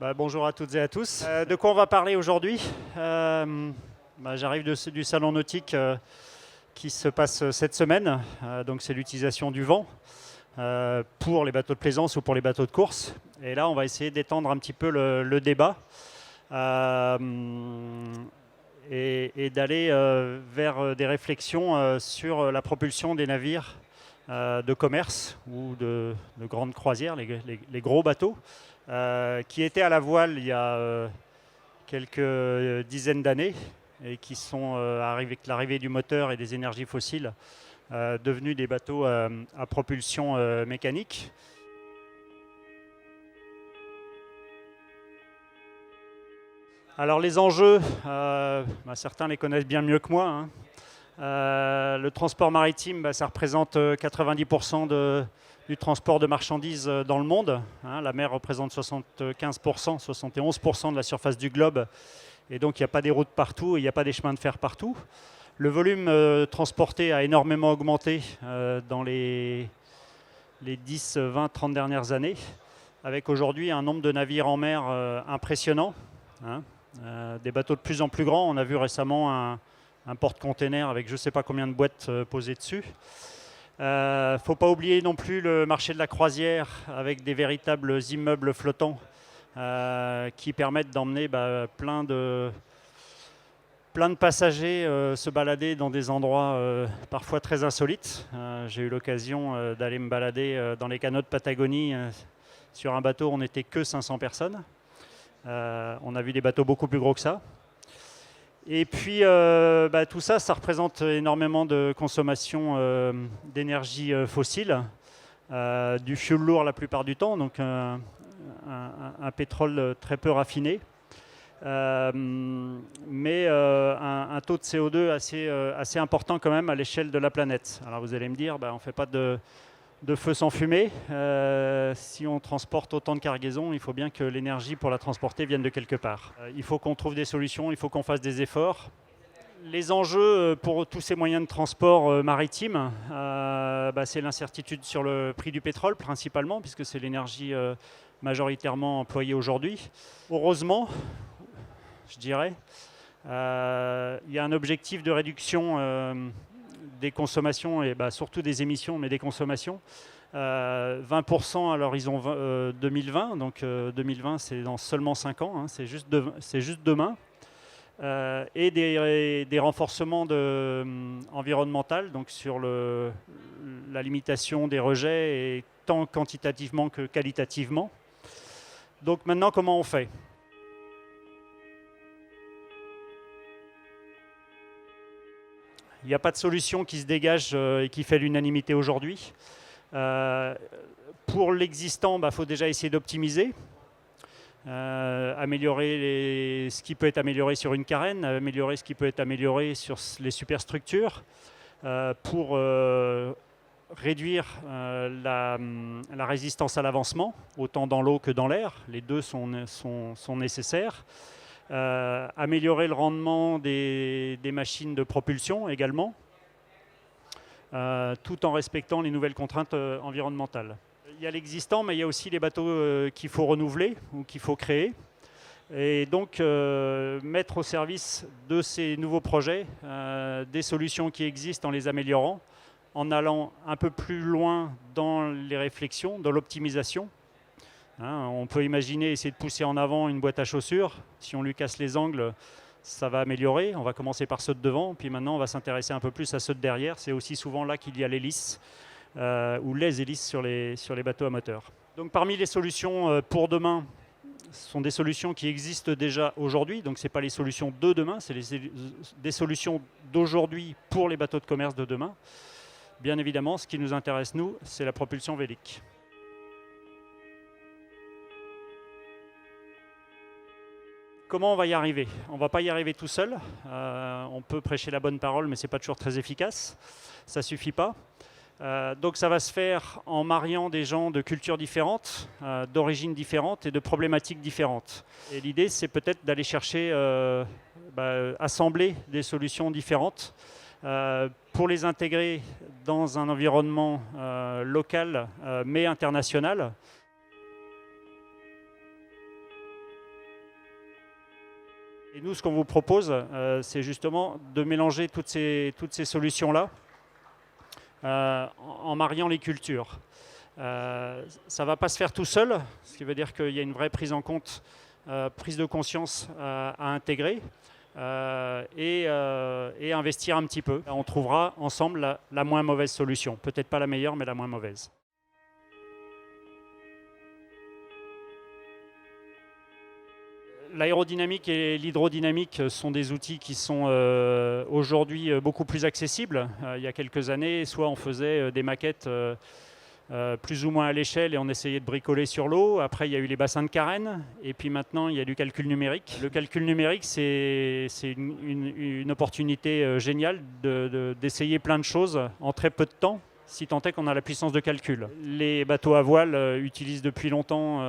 Bonjour à toutes et à tous. De quoi on va parler aujourd'hui? J'arrive du salon nautique qui se passe cette semaine. Donc c'est l'utilisation du vent pour les bateaux de plaisance ou pour les bateaux de course. Et là, on va essayer d'étendre un petit peu le débat euh, et d'aller vers des réflexions sur la propulsion des navires de commerce ou de grandes croisières, les gros bateaux, qui étaient à la voile il y a quelques dizaines d'années et qui sont avec l'arrivée du moteur et des énergies fossiles devenus des bateaux à propulsion mécanique. Alors les enjeux, certains les connaissent bien mieux que moi, hein. Le transport maritime, ça représente 90% du transport de marchandises dans le monde, hein. La mer représente 75%, 71% de la surface du globe. Et donc il n'y a pas des routes partout, il n'y a pas des chemins de fer partout. Le volume transporté a énormément augmenté dans les 10, 20, 30 dernières années, avec aujourd'hui un nombre de navires en mer impressionnant, hein. Des bateaux de plus en plus grands. On a vu récemment un porte-container avec je ne sais pas combien de boîtes posées dessus. Il ne faut pas oublier non plus le marché de la croisière avec des véritables immeubles flottants qui permettent d'emmener plein de passagers se balader dans des endroits parfois très insolites. J'ai eu l'occasion d'aller me balader dans les canaux de Patagonie. Sur un bateau, on n'était que 500 personnes. On a vu des bateaux beaucoup plus gros que ça. Et puis, tout ça, ça représente énormément de consommation d'énergie fossile, du fioul lourd la plupart du temps, donc un pétrole très peu raffiné, mais un taux de CO2 assez important quand même à l'échelle de la planète. Alors vous allez me dire, on ne fait pas de feu sans fumée. Si on transporte autant de cargaisons, il faut bien que l'énergie pour la transporter vienne de quelque part. Il faut qu'on trouve des solutions, il faut qu'on fasse des efforts. Les enjeux pour tous ces moyens de transport maritimes, c'est l'incertitude sur le prix du pétrole principalement, puisque c'est l'énergie majoritairement employée aujourd'hui. Heureusement, je dirais, il y a un objectif de réduction des consommations et surtout des émissions, mais des consommations. 20% à l'horizon 2020, donc 2020 c'est dans seulement 5 ans, hein, c'est juste demain. Et des renforcements environnementaux, donc sur la limitation des rejets, et tant quantitativement que qualitativement. Donc maintenant, comment on fait ? Il n'y a pas de solution qui se dégage et qui fait l'unanimité aujourd'hui. Pour l'existant, faut déjà essayer d'optimiser, améliorer ce qui peut être amélioré sur une carène, améliorer ce qui peut être amélioré sur les superstructures, pour réduire la résistance à l'avancement, autant dans l'eau que dans l'air. Les deux sont nécessaires. Améliorer le rendement des machines de propulsion également, tout en respectant les nouvelles contraintes environnementales. Il y a l'existant, mais il y a aussi les bateaux qu'il faut renouveler ou qu'il faut créer. Et donc mettre au service de ces nouveaux projets des solutions qui existent en les améliorant, en allant un peu plus loin dans les réflexions, dans l'optimisation. On peut imaginer essayer de pousser en avant une boîte à chaussures. Si on lui casse les angles, ça va améliorer. On va commencer par ceux de devant, puis maintenant on va s'intéresser un peu plus à ceux de derrière. C'est aussi souvent là qu'il y a l'hélice ou les hélices sur les bateaux à moteur. Donc parmi les solutions pour demain, ce sont des solutions qui existent déjà aujourd'hui. Donc ce n'est pas les solutions de demain, c'est des solutions d'aujourd'hui pour les bateaux de commerce de demain. Bien évidemment, ce qui nous intéresse, nous, c'est la propulsion vélique. Comment on va y arriver ? On ne va pas y arriver tout seul. On peut prêcher la bonne parole, mais ce n'est pas toujours très efficace. Ça ne suffit pas. Donc ça va se faire en mariant des gens de cultures différentes, d'origines différentes et de problématiques différentes. Et l'idée, c'est peut-être d'aller chercher, assembler des solutions différentes pour les intégrer dans un environnement local, mais international. Et nous, ce qu'on vous propose, c'est justement de mélanger toutes ces solutions-là en mariant les cultures. Ça ne va pas se faire tout seul, ce qui veut dire qu'il y a une vraie prise en compte, prise de conscience à intégrer et investir un petit peu. On trouvera ensemble la moins mauvaise solution. Peut-être pas la meilleure, mais la moins mauvaise. L'aérodynamique et l'hydrodynamique sont des outils qui sont aujourd'hui beaucoup plus accessibles. Il y a quelques années, soit on faisait des maquettes plus ou moins à l'échelle et on essayait de bricoler sur l'eau. Après, il y a eu les bassins de carène et puis maintenant, il y a du calcul numérique. Le calcul numérique, c'est une opportunité géniale d'essayer plein de choses en très peu de temps, si tant est qu'on a la puissance de calcul. Les bateaux à voile utilisent depuis longtemps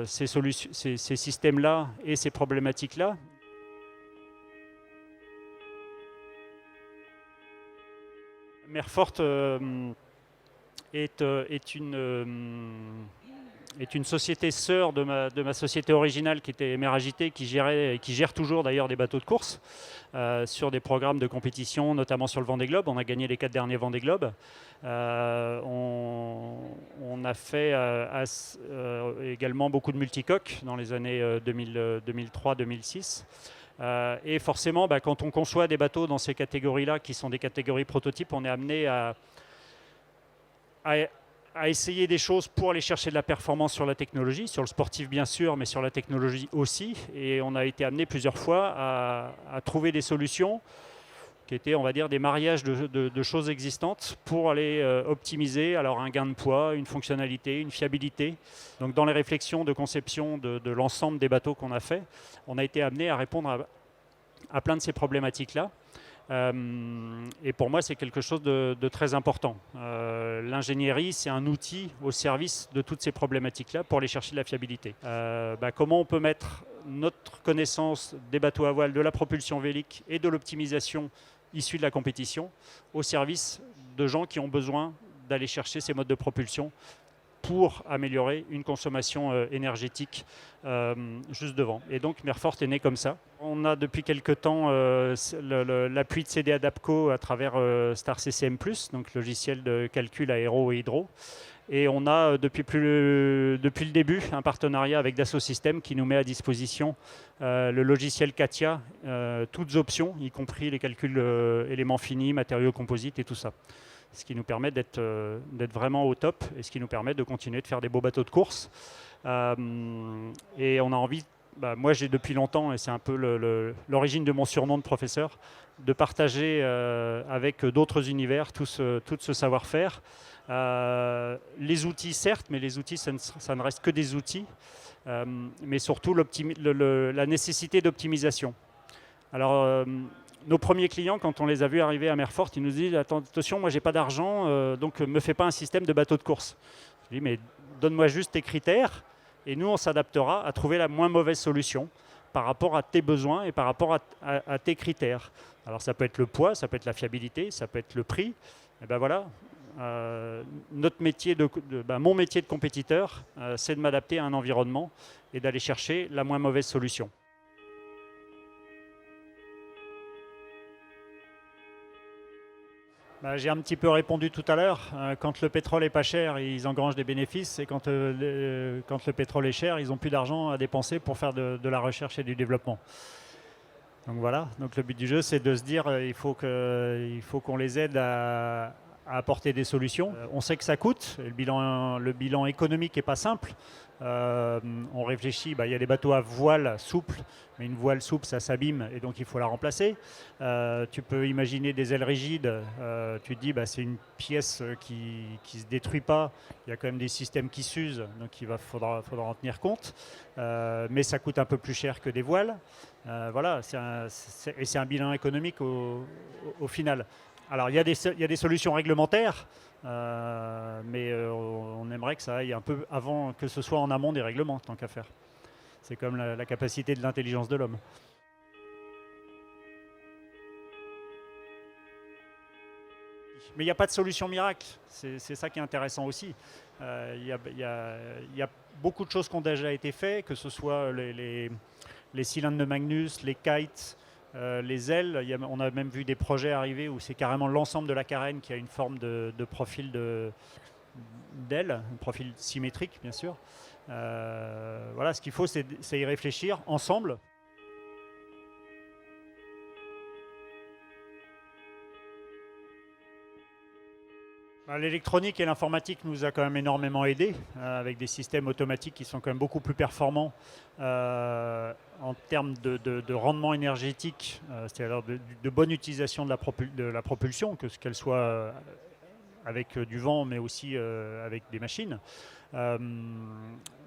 ces systèmes-là et ces problématiques-là. Merforth est une société sœur de ma société originale qui était Meragité, qui gère toujours d'ailleurs des bateaux de course sur des programmes de compétition, notamment sur le Vendée Globe. On a gagné les 4 derniers Vendée Globe. On a fait également beaucoup de multicoques dans les années 2003-2006. Et forcément, quand on conçoit des bateaux dans ces catégories-là, qui sont des catégories prototypes, on est amené à essayer des choses pour aller chercher de la performance sur la technologie, sur le sportif bien sûr, mais sur la technologie aussi. Et on a été amené plusieurs fois à trouver des solutions qui étaient, on va dire, des mariages de choses existantes pour aller optimiser alors un gain de poids, une fonctionnalité, une fiabilité. Donc dans les réflexions de conception de l'ensemble des bateaux qu'on a fait, on a été amené à répondre à plein de ces problématiques-là. Et pour moi, c'est quelque chose de très important. L'ingénierie, c'est un outil au service de toutes ces problématiques-là pour aller chercher de la fiabilité. Comment on peut mettre notre connaissance des bateaux à voile, de la propulsion vélique et de l'optimisation issue de la compétition au service de gens qui ont besoin d'aller chercher ces modes de propulsion pour améliorer une consommation énergétique juste devant. Et donc Merforth est né comme ça. On a depuis quelques temps l'appui de CDA d'APCO à travers Star CCM+, donc logiciel de calcul aéro et hydro. Et on a depuis le début un partenariat avec Dassault Systèmes qui nous met à disposition le logiciel CATIA, toutes options, y compris les calculs éléments finis, matériaux composites et tout ça. Ce qui nous permet d'être vraiment au top et ce qui nous permet de continuer de faire des beaux bateaux de course. Et on a envie, moi j'ai depuis longtemps, et c'est un peu l'origine de mon surnom de professeur, de partager avec d'autres univers tout ce savoir-faire. Les outils certes, mais les outils ça ne reste que des outils, mais surtout la nécessité d'optimisation. Alors nos premiers clients, quand on les a vus arriver à Merforth, ils nous disent attention, moi j'ai pas d'argent, donc me fais pas un système de bateau de course. Je dis mais donne-moi juste tes critères et nous on s'adaptera à trouver la moins mauvaise solution par rapport à tes besoins et par rapport à tes critères. Alors ça peut être le poids, ça peut être la fiabilité, ça peut être le prix. Et ben voilà, notre métier mon métier de compétiteur, c'est de m'adapter à un environnement et d'aller chercher la moins mauvaise solution. J'ai un petit peu répondu tout à l'heure. Quand le pétrole est pas cher, ils engrangent des bénéfices. Et quand le pétrole est cher, ils n'ont plus d'argent à dépenser pour faire de la recherche et du développement. Donc voilà. Donc le but du jeu, c'est de se dire il faut qu'on les aide à apporter des solutions. On sait que ça coûte. Et le bilan économique n'est pas simple. On réfléchit, il y a des bateaux à voile souple, mais une voile souple ça s'abîme et donc il faut la remplacer. Tu peux imaginer des ailes rigides, tu te dis c'est une pièce qui ne se détruit pas, il y a quand même des systèmes qui s'usent, donc faudra en tenir compte, mais ça coûte un peu plus cher que des voiles. Voilà, c'est un bilan économique au final. Alors il y a des solutions réglementaires, mais on aimerait que ça aille un peu avant, que ce soit en amont des règlements, tant qu'à faire. C'est comme la capacité de l'intelligence de l'homme. Mais il n'y a pas de solution miracle, c'est ça qui est intéressant aussi. Il y a beaucoup de choses qui ont déjà été faites, que ce soit les cylindres de Magnus, les kites, les ailes. On a même vu des projets arriver où c'est carrément l'ensemble de la carène qui a une forme de profil d'aile, un profil symétrique bien sûr. Voilà, ce qu'il faut, c'est y réfléchir ensemble. L'électronique et l'informatique nous a quand même énormément aidés, avec des systèmes automatiques qui sont quand même beaucoup plus performants en termes de rendement énergétique, c'est-à-dire de bonne utilisation de la propulsion, qu'elle soit avec du vent, mais aussi avec des machines.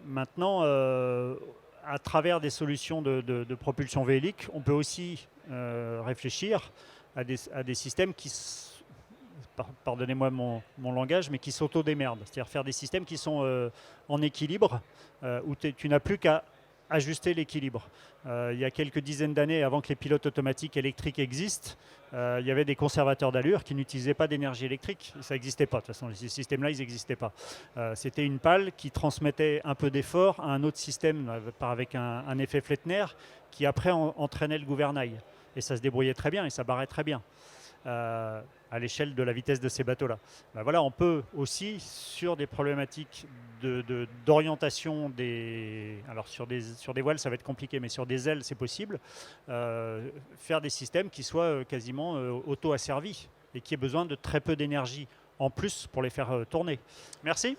Maintenant, à travers des solutions de propulsion véhicule, on peut aussi réfléchir à des systèmes qui pardonnez-moi mon langage, mais qui s'auto-démerdent. C'est-à-dire faire des systèmes qui sont en équilibre, où tu n'as plus qu'à ajuster l'équilibre. Il y a quelques dizaines d'années, avant que les pilotes automatiques électriques existent, il y avait des conservateurs d'allure qui n'utilisaient pas d'énergie électrique. Ça n'existait pas, de toute façon, ces systèmes-là, ils n'existaient pas. C'était une pale qui transmettait un peu d'effort à un autre système avec un effet Flettner qui après entraînait le gouvernail. Et ça se débrouillait très bien et ça barrait très bien. À l'échelle de la vitesse de ces bateaux-là. Voilà, on peut aussi, sur des problématiques d'orientation alors sur des voiles, ça va être compliqué, mais sur des ailes, c'est possible, faire des systèmes qui soient quasiment auto-asservis et qui aient besoin de très peu d'énergie en plus pour les faire tourner. Merci.